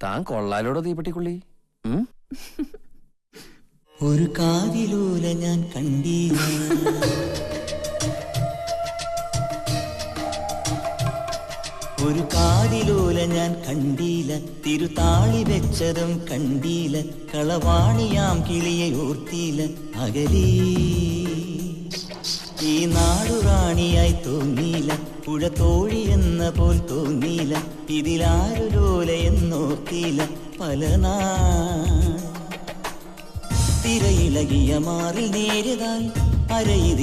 താൻ കൊള്ളാലോടോ തീപ്പെട്ടിക്കുള്ളി. ഒരു കാതിലൂല ഞാൻ കണ്ടീല, ഒരു കാതിലൂല ഞാൻ കണ്ടീല, തിരുതാളി വെച്ചതും കണ്ടീല, കളവാണിയാം കിളിയെ ഓർത്തീല. അകലീ ഈ നാടുറാണിയായി തോന്നീല, പുഴ തോഴി എന്ന പോൽ തോന്നീല, ഇതിലാരു ലോല എന്നോർത്തീല. പല തിരയിളകിയ മാറിൽ നേരിതാൽ അരയിതി